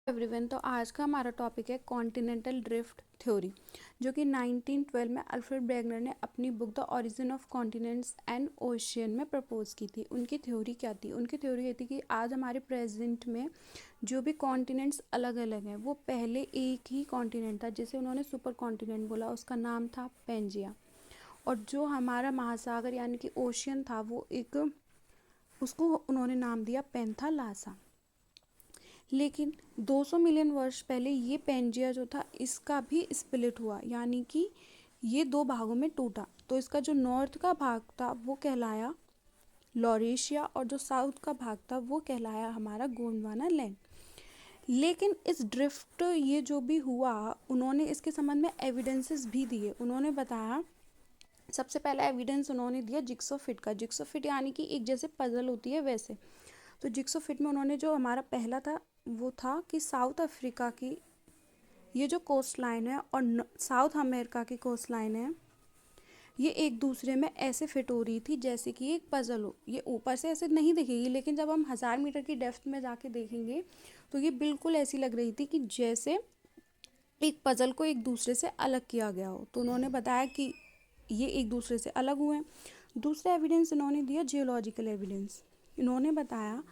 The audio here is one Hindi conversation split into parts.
एवरीवन। तो आज का हमारा टॉपिक है कॉन्टिनेंटल ड्रिफ्ट थ्योरी, जो कि 1912 में अल्फ्रेड वेगनर ने अपनी book the origin of continents and ocean में प्रपोज की थी। उनकी थ्योरी क्या थी? उनकी थ्योरी ये थी कि आज हमारे प्रेजेंट में जो भी कॉन्टिनेंट्स अलग अलग हैं वो पहले एक ही कॉन्टिनेंट था जिसे उन्होंने सुपर कॉन्टिनेंट बोला। उसका नाम था पेंजिया। और जो हमारा महासागर यानी कि ओशियन था वो एक उसको उन्होंने नाम दिया पेंथालासा। लेकिन 200 मिलियन वर्ष पहले ये पेंजिया जो था इसका भी स्प्लिट हुआ, यानी कि ये दो भागों में टूटा। तो इसका जो नॉर्थ का भाग था वो कहलाया लॉरेशिया और जो साउथ का भाग था वो कहलाया हमारा गोंडवाना लैंड। लेकिन इस ड्रिफ्ट ये जो भी हुआ उन्होंने इसके संबंध में एविडेंसेस भी दिए। उन्होंने बताया, सबसे पहला एविडेंस उन्होंने दिया जिक्सो फिट का। जिक्सो फिट यानी कि एक जैसे पजल होती है वैसे। तो जिक्सो फिट में उन्होंने जो हमारा पहला था वो था कि साउथ अफ्रीका की ये जो कोस्ट लाइन है और साउथ अमेरिका की कोस्ट लाइन है ये एक दूसरे में ऐसे फिट हो रही थी जैसे कि एक पजल हो। ये ऊपर से ऐसे नहीं दिखेगी, लेकिन जब हम 1000 मीटर की डेप्थ में जाके देखेंगे तो ये बिल्कुल ऐसी लग रही थी कि जैसे एक पजल को एक दूसरे से अलग किया गया हो। तो उन्होंने बताया कि ये एक दूसरे से अलग हुए हैं। दूसरा एविडेंस इन्होंने दिया जियोलॉजिकल एविडेंस। इन्होंने बताया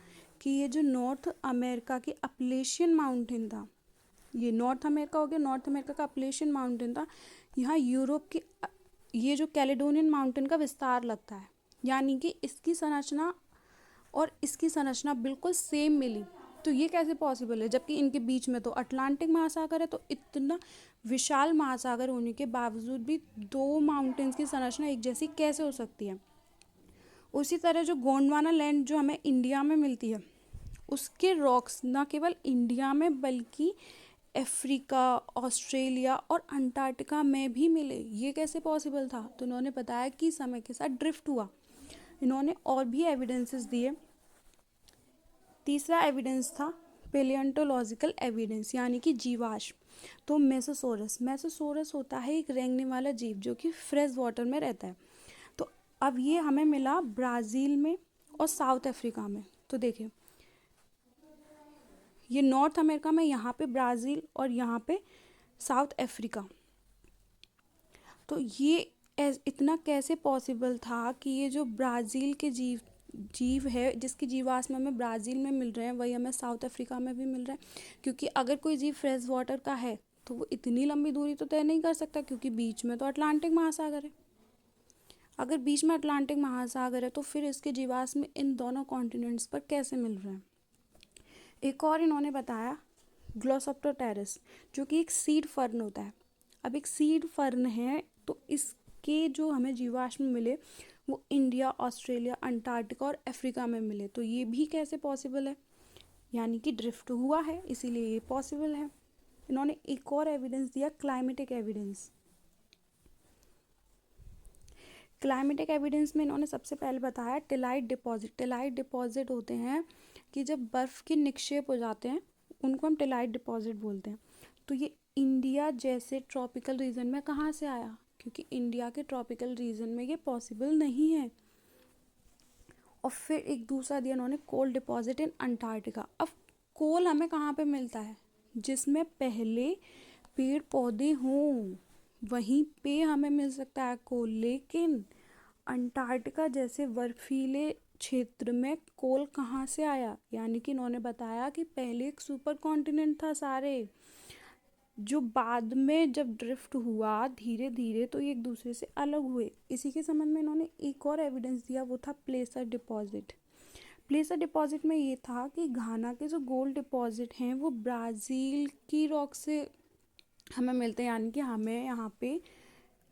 कि ये जो नॉर्थ अमेरिका की अपलेशियन माउंटेन था, ये नॉर्थ अमेरिका हो गया, नॉर्थ अमेरिका का अपलेशियन माउंटेन था, यहाँ यूरोप की ये जो कैलेडोनियन माउंटेन का विस्तार लगता है, यानी कि इसकी संरचना और इसकी संरचना बिल्कुल सेम मिली। तो ये कैसे पॉसिबल है, जबकि इनके बीच में तो अटलांटिक महासागर है। तो इतना विशाल महासागर होने के बावजूद भी दो माउंटेन्स की संरचना एक जैसी कैसे हो सकती है? उसी तरह जो गोंडवाना लैंड जो हमें इंडिया में मिलती है उसके रॉक्स न केवल इंडिया में बल्कि अफ्रीका, ऑस्ट्रेलिया और अंटार्कटिका में भी मिले। ये कैसे पॉसिबल था? तो उन्होंने बताया कि समय के साथ ड्रिफ्ट हुआ। इन्होंने और भी एविडेंसेस दिए। तीसरा एविडेंस था पेलियोंटोलॉजिकल एविडेंस, यानी कि जीवाश्म। तो मेसोसोरस होता है एक रेंगने वाला जीव जो कि फ्रेश वाटर में रहता है। तो अब ये हमें मिला ब्राज़ील में और साउथ अफ्रीका में। तो देखिए, ये नॉर्थ अमेरिका में यहाँ पे ब्राज़ील और यहाँ पे साउथ अफ्रीका। तो ये इतना कैसे पॉसिबल था कि ये जो ब्राज़ील के जीव है जिसकी जीवाश्म हमें ब्राज़ील में मिल रहे हैं वही हमें साउथ अफ्रीका में भी मिल रहा है? क्योंकि अगर कोई जीव फ्रेश वाटर का है तो वो इतनी लंबी दूरी तो तय नहीं कर सकता, क्योंकि बीच में तो अटलांटिक महासागर है। अगर बीच में अटलांटिक महासागर है तो फिर इसके जीवाश्म इन दोनों कॉन्टिनेंट्स पर कैसे मिल रहे हैं? एक और इन्होंने बताया ग्लोसोप्टेरिस, जो कि एक सीड फर्न होता है। अब एक सीड फर्न है तो इसके जो हमें जीवाश्म मिले वो इंडिया, ऑस्ट्रेलिया, अंटार्कटिका और अफ्रीका में मिले। तो ये भी कैसे पॉसिबल है? यानी कि ड्रिफ्ट हुआ है, इसीलिए ये पॉसिबल है। इन्होंने एक और एविडेंस दिया, क्लाइमेटिक एविडेंस। क्लाइमेटिक एविडेंस में इन्होंने सबसे पहले बताया टिलाइट डिपॉजिट। टिलाइट डिपॉजिट होते हैं कि जब बर्फ़ के निक्षेप हो जाते हैं उनको हम टिलाइट डिपॉजिट बोलते हैं। तो ये इंडिया जैसे ट्रॉपिकल रीजन में कहाँ से आया? क्योंकि इंडिया के ट्रॉपिकल रीजन में ये पॉसिबल नहीं है। और फिर एक दूसरा दिया उन्होंने कोल डिपॉजिट इन अंटार्कटिका। अब कोल हमें कहाँ पे मिलता है? जिसमें पहले पेड़ पौधे हों वहीं पे हमें मिल सकता है कोल। लेकिन अंटार्कटिका जैसे बर्फीले क्षेत्र में कोल कहाँ से आया? यानी कि इन्होंने बताया कि पहले एक सुपर कॉन्टिनेंट था सारे, जो बाद में जब ड्रिफ्ट हुआ धीरे धीरे तो ये एक दूसरे से अलग हुए। इसी के संबंध में इन्होंने एक और एविडेंस दिया, वो था प्लेसर डिपॉजिट। प्लेसर डिपॉजिट में ये था कि घाना के जो गोल्ड डिपॉजिट हैं वो ब्राज़ील की रॉक से हमें मिलते हैं। यानी कि हमें यहाँ पे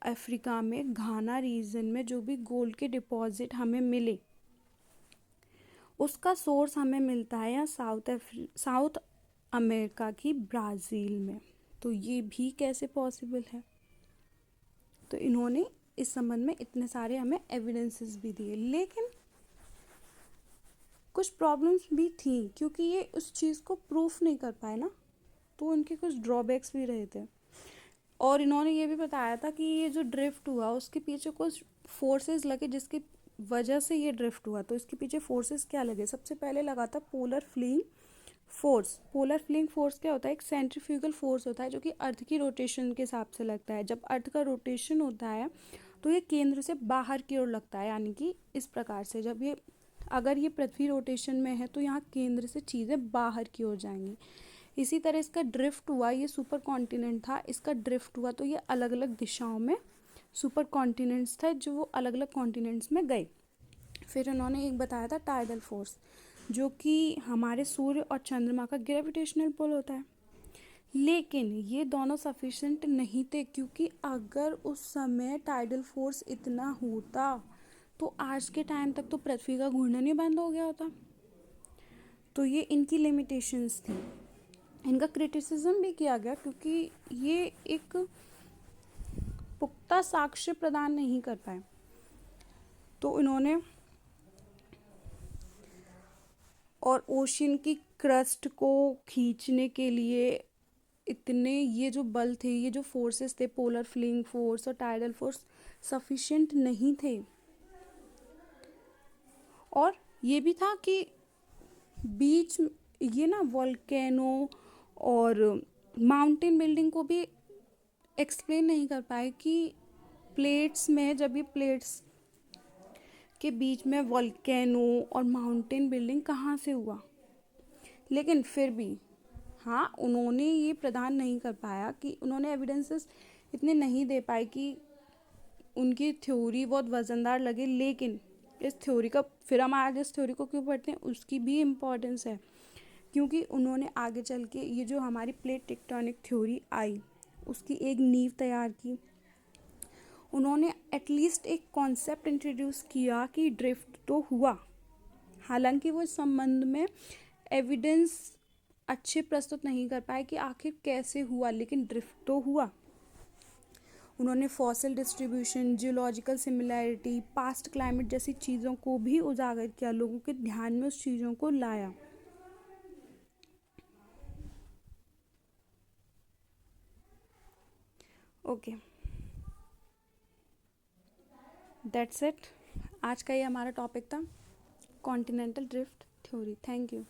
अफ्रीका में घाना रीजन में जो भी गोल्ड के डिपॉजिट हमें मिले उसका सोर्स हमें मिलता है या साउथ अमेरिका की ब्राज़ील में। तो ये भी कैसे पॉसिबल है? तो इन्होंने इस संबंध में इतने सारे हमें एविडेंसेस भी दिए। लेकिन कुछ प्रॉब्लम्स भी थी, क्योंकि ये उस चीज़ को प्रूफ नहीं कर पाए ना, तो उनके कुछ ड्रॉबैक्स भी रहे थे। और इन्होंने ये भी बताया था कि ये जो ड्रिफ्ट हुआ उसके पीछे कुछ फोर्सेस लगे जिसकी वजह से ये ड्रिफ्ट हुआ। तो इसके पीछे फोर्सेस क्या लगे? सबसे पहले लगा था polar fling force, polar fling force क्या होता है? एक सेंट्रीफ्यूगल फोर्स होता है जो कि अर्थ की रोटेशन के हिसाब से लगता है। जब अर्थ का रोटेशन होता है तो ये केंद्र से बाहर की ओर लगता है, यानी कि इस प्रकार से जब ये, अगर ये पृथ्वी रोटेशन में है तो यहाँ केंद्र से चीज़ें बाहर की ओर जाएंगी। इसी तरह इसका ड्रिफ्ट हुआ, ये सुपर कॉन्टिनेंट था, इसका ड्रिफ्ट हुआ तो ये अलग अलग दिशाओं में सुपर कॉन्टिनेंट्स थे जो वो अलग अलग कॉन्टिनेंट्स में गए। फिर उन्होंने एक बताया था टाइडल फोर्स, जो कि हमारे सूर्य और चंद्रमा का ग्रेविटेशनल पुल होता है। लेकिन ये दोनों सफिशिएंट नहीं थे, क्योंकि अगर उस समय टाइडल फोर्स इतना होता तो आज के टाइम तक तो पृथ्वी का घूर्णन ही बंद हो गया होता। तो ये इनकी लिमिटेशंस थी। इनका क्रिटिसिज्म भी किया गया क्योंकि ये एक पुख्ता साक्ष्य प्रदान नहीं कर पाए। तो इन्होंने और ओशियन की क्रस्ट को खींचने के लिए इतने ये जो बल थे, ये जो फोर्सेस थे, पोलर फ्लिंग फोर्स और टाइडल फोर्स सफिशिएंट नहीं थे। और ये भी था कि बीच ये ना वोल्केनो और माउंटेन बिल्डिंग को भी एक्सप्लेन नहीं कर पाए कि प्लेट्स में, जब ये प्लेट्स के बीच में वोल्केनो और माउंटेन बिल्डिंग कहाँ से हुआ। लेकिन फिर भी हाँ, उन्होंने ये प्रदान नहीं कर पाया कि उन्होंने एविडेंसेस इतने नहीं दे पाए कि उनकी थ्योरी बहुत वज़नदार लगे। लेकिन इस थ्योरी का, फिर हम आज इस थ्योरी को क्यों पढ़ते हैं, उसकी भी इम्पोर्टेंस है, क्योंकि उन्होंने आगे चल के ये जो हमारी प्लेट टेक्टोनिक थ्योरी आई उसकी एक नींव तैयार की। उन्होंने एटलीस्ट एक कॉन्सेप्ट इंट्रोड्यूस किया कि ड्रिफ्ट तो हुआ, हालांकि वो इस संबंध में एविडेंस अच्छे प्रस्तुत नहीं कर पाए कि आखिर कैसे हुआ, लेकिन ड्रिफ्ट तो हुआ। उन्होंने fossil distribution, geological similarity, past climate जैसी चीज़ों को भी उजागर किया, लोगों के ध्यान में उस चीज़ों को लाया। Okay, that's it. आज का ये हमारा टॉपिक था, continental drift theory. Thank you.